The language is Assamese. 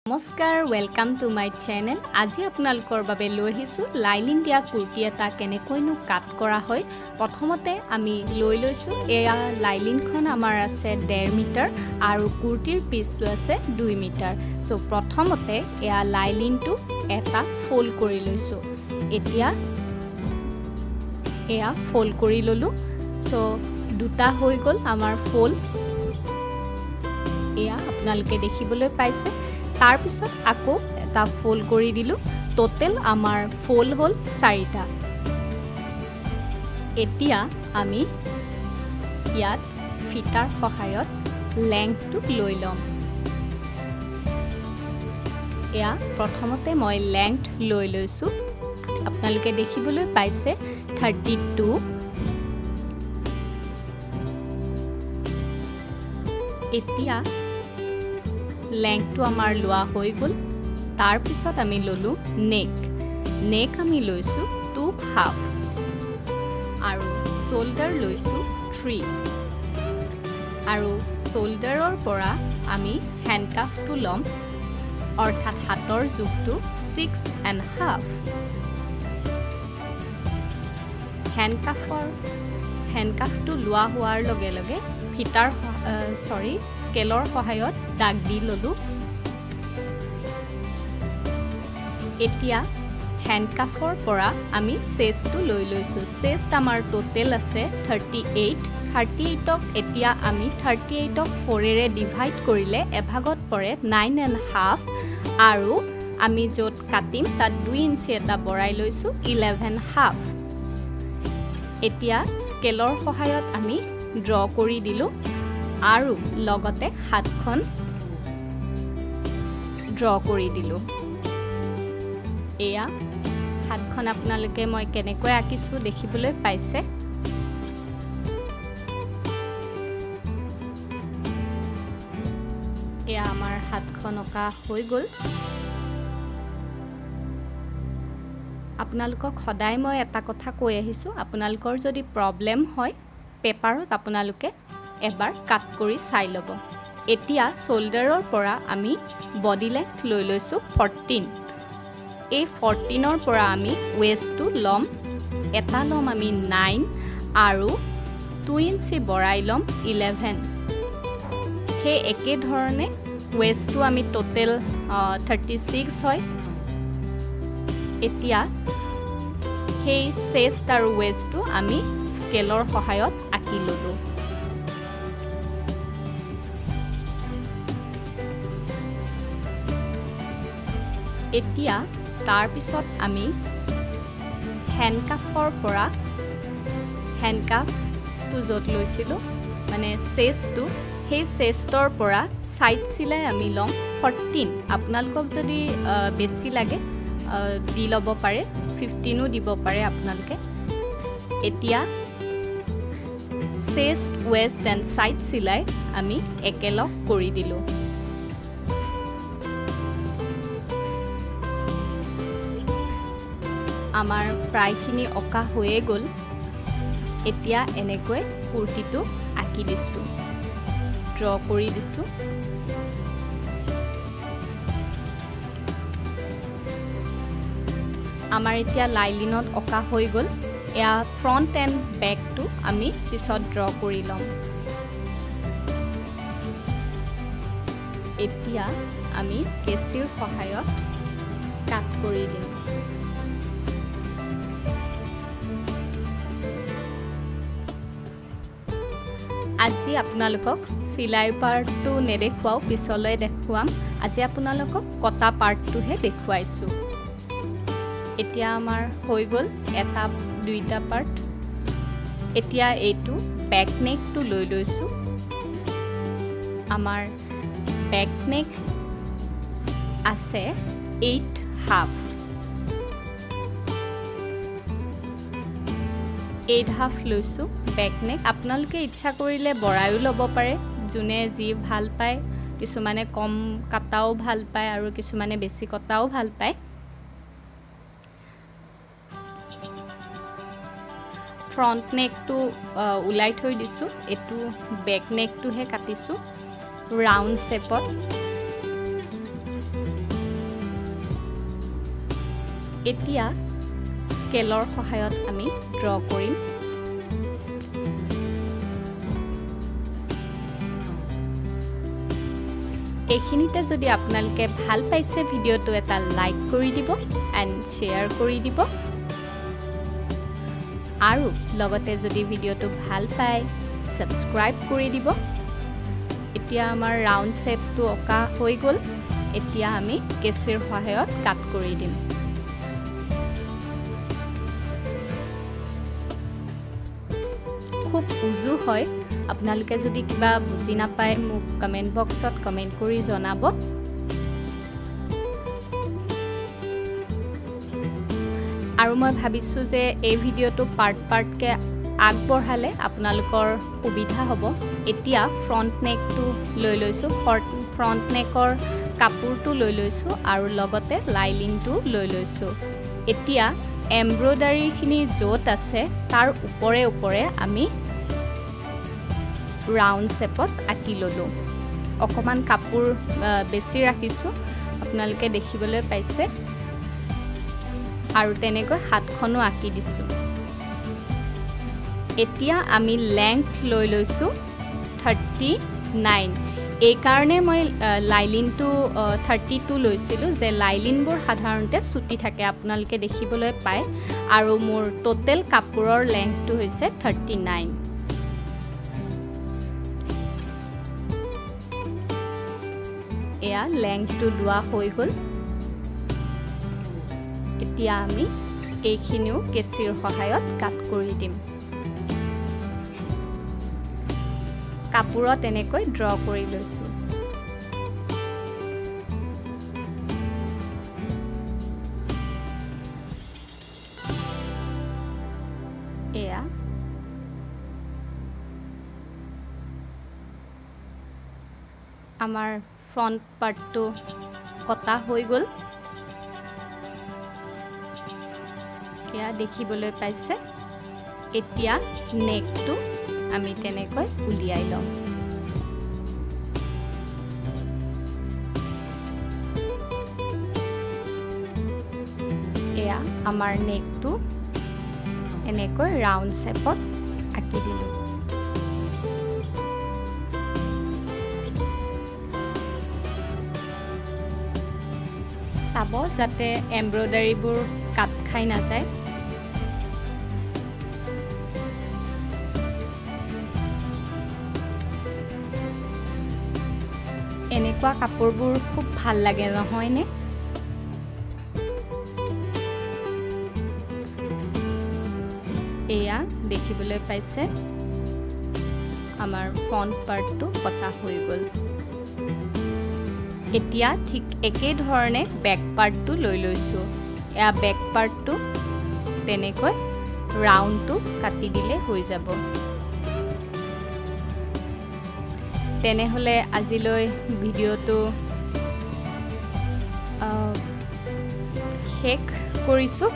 নমস্কাৰ ওয়েলকাম টু মাই চেনেল। আজি আপোনালোকৰ বাবে লৈ আহিছোঁ লাইলিন দিয়া কুৰ্তি এটা কেনেকৈনো কাট কৰা হয়। প্ৰথমতে আমি লৈছোঁ এয়া লাইলিনখন আমাৰ আছে 1.5 মিটাৰ আৰু কুৰ্তিৰ পিচটো আছে 2 মিটাৰ। সো প্ৰথমতে এয়া লাইলিনটো এটা ফোল্ড কৰি লৈছোঁ। এতিয়া এয়া ফোল্ড কৰি ললোঁ। সো দুটা হৈ গ'ল আমাৰ ফোল্ড। এয়া আপোনালোকে দেখিবলৈ পাইছে। তাৰ পিছত আকৌ এটা ফোল্ড কৰি দিলোঁ। টোটেল আমাৰ ফোল্ড হ'ল 4টা। এতিয়া আমি ইয়াত ফিটাৰ সহায়ত লেংথটো লৈ ল'ম। এয়া প্ৰথমতে মই লেংথ লৈ লৈছোঁ। আপোনালোকে দেখিবলৈ পাইছে 32। এতিয়া লেংথটো আমাৰ লোৱা হৈ গ'ল। তাৰ পিছত আমি ললোঁ নেক আমি লৈছোঁ 2.5 আৰু শোল্ডাৰ লৈছোঁ 3 আৰু শোল্ডাৰৰ পৰা আমি হেণ্ডকাফটো ল'ম, অৰ্থাৎ হাতৰ জোখটো 6.5। হেণ্ডকাফটো লোৱা হোৱাৰ লগে লগে স্কেলৰ সহায়ত দাগ দি ললোঁ। এতিয়া হেণ্ডকাফৰ পৰা আমি চেষ্টটো লৈ লৈছোঁ। চেষ্ট আমাৰ টোটেল আছে 38। 38ক এতিয়া আমি 38ক 4ৰে ডিভাইড কৰিলে এভাগত পৰে 9.5 আৰু আমি য'ত কাটিম তাত 2 ইঞ্চি এটা বঢ়াই লৈছোঁ 11.5। এতিয়া স্কেলৰ সহায়ত আমি ড্ৰ কৰি দিলোঁ আৰু লগতে হাতখন ড্ৰ কৰি দিলোঁ। এয়া হাতখন আপোনালোকে মই কেনেকৈ আঁকিছোঁ দেখিবলৈ পাইছে। এয়া আমাৰ হাতখন অঁকা হৈ গ'ল। আপোনালোকক সদায় মই এটা কথা কৈ আহিছোঁ, আপোনালোকৰ যদি প্ৰব্লেম হয় পেপাৰত আপোনালোকে এবাৰ কাট কৰি চাই ল'ব। এতিয়া শোল্ডাৰৰ পৰা আমি বডি লেংথ লৈ লৈছোঁ 14। এই 14ৰ পৰা আমি ৱেষ্টটো ল'ম। এটা ল'ম আমি 9 আৰু 2 ইঞ্চি বঢ়াই ল'ম 11। সেই একেধৰণে ৱেষ্টটো আমি টোটেল 36 হয়। এতিয়া সেই চেষ্ট আৰু ৱেষ্টটো আমি স্কেলৰ সহায়ত আঁকি ল'লোঁ। এতিয়া তাৰপিছত আমি হেণ্ডকাফৰ পৰা হেণ্ডকাফটো য'ত লৈছিলোঁ মানে চেষ্টটো, সেই চেষ্টৰ পৰা ছাইড চিলাই আমি ল'ম 14। আপোনালোকক যদি বেছি লাগে দি ল'ব পাৰে, 15ও দিব পাৰে আপোনালোকে। এতিয়া চেষ্ট, ৱেষ্ট এণ্ড ছাইড চিলাই আমি একেলগ কৰি দিলোঁ। আমাৰ প্ৰায়খিনি অঁকা হৈয়ে গ'ল। এতিয়া এনেকৈ কুৰ্তিটো আঁকি দিছোঁ, ড্ৰ কৰি দিছোঁ। আমাৰ এতিয়া লাইলিনত অঁকা হৈ গ'ল। এয়া ফ্ৰণ্ট এণ্ড বেকটো আমি পিছত ড্ৰ কৰি ল'ম। এতিয়া আমি কেঁচিৰ সহায়ত কাট কৰি দিম। আজি আপোনালোকক চিলাই পাৰ্টটো নেদেখুৱাওঁ, পিছলৈ দেখুৱাম। আজি আপোনালোকক কটা পাৰ্টটোহে দেখুৱাইছোঁ। এতিয়া আমাৰ হৈ গ'ল 2টা পাৰ্ট। এতিয়া এইটো বেক নেকটো লৈ লৈছোঁ। আমাৰ বেক নেক আছে 8.5। 8.5 লৈছোঁ বেক নেক। আপোনালোকে ইচ্ছা কৰিলে বঢ়াইও ল'ব পাৰে, যোনে যি ভাল পায়। কিছুমানে কম কাটাও ভাল পায় আৰু কিছুমানে বেছি কটাও ভাল পায়। ফ্ৰণ্ট নেকটো ওলাই থৈ দিছোঁ। এইটো বেক নেকটোহে কাটিছোঁ ৰাউণ্ড শ্বেপত। এতিয়া স্কেলৰ সহায়ত আমি ড্ৰ কৰিম। এইখিনিতে যদি আপোনালোকে ভাল পাইছে ভিডিঅ'টো এটা লাইক কৰি দিব এণ্ড শ্বেয়াৰ কৰি দিব আৰু লগতে যদি ভিডিঅ'টো ভাল পায় সাবস্ক্ৰাইব কৰি দিব। এতিয়া আমাৰ ৰাউণ্ড শেপটো অঁকা হৈ গ'ল। এতিয়া আমি কেঁচিৰ সহায়ত কাট কৰি দিম। খুব উজু হয়। আপোনালোকে যদি কিবা বুজি নাপায় মোক কমেণ্ট বক্সত কমেণ্ট কৰি জনাব। আৰু মই ভাবিছোঁ যে এই ভিডিঅ'টো পাৰ্টকৈ আগবঢ়ালে আপোনালোকৰ সুবিধা হ'ব। এতিয়া ফ্ৰণ্ট নেকটো লৈ লৈছোঁ। ফ্ৰণ্ট নেকৰ কাপোৰটো লৈ লৈছোঁ আৰু লগতে লাইলিনটো লৈ লৈছোঁ। এতিয়া এমব্ৰইডাৰীখিনি য'ত আছে তাৰ ওপৰে ওপৰে আমি ৰাউণ্ড শেপত আঁকি ল'লোঁ। অকণমান কাপোৰ বেছি ৰাখিছোঁ, আপোনালোকে দেখিবলৈ পাইছে। আৰু তেনেকৈ হাতখনো আঁকি দিছোঁ। এতিয়া আমি লেংথ লৈ লৈছোঁ 39। এইকাৰণে মই লাইলিনটো 32 লৈছিলোঁ যে লাইলিনবোৰ সাধাৰণতে চুটি থাকে, আপোনালোকে দেখিবলৈ পায়। আৰু মোৰ টোটেল কাপোৰৰ লেংথটো হৈছে 39। এয়া লেংথটো লোৱা হৈ গ'ল। এতিয়া আমি এইখিনিও কেঁচিৰ সহায়ত কাট কৰি দিম। কাপোৰত এনেকৈ ড্ৰ কৰি লৈছোঁ। এয়া আমাৰ ফ্ৰণ্ট পাৰ্টটো কটা হৈ গ'ল। এয়া দেখিবলৈ পাইছে। এতিয়া নেকটো আমি তেনেকৈ উলিয়াই লওঁ। এয়া আমাৰ নেকটো এনেকৈ ৰাউণ্ড শেপত আঁকি দিলোঁ। চাব যাতে এমব্ৰইডাৰীবোৰ কাট খাই নাযায়। এনেকুৱা কাপোৰবোৰ খুব ভাল লাগে নহয়নে? এয়া দেখিবলৈ পাইছে আমাৰ ফ্ৰণ্ট পাৰ্টটো কটা হৈ গ'ল। এতিয়া ঠিক একেই ধৰণে বেক পাৰ্টটো লৈ লৈছোঁ। এয়া বেক পাৰ্টটো তেনেকৈ ৰাউণ্ডটো কাটি দিলে হৈ যাব। তেনেহ'লে আজিলৈ ভিডিঅ'টো শেষ কৰিছোঁ।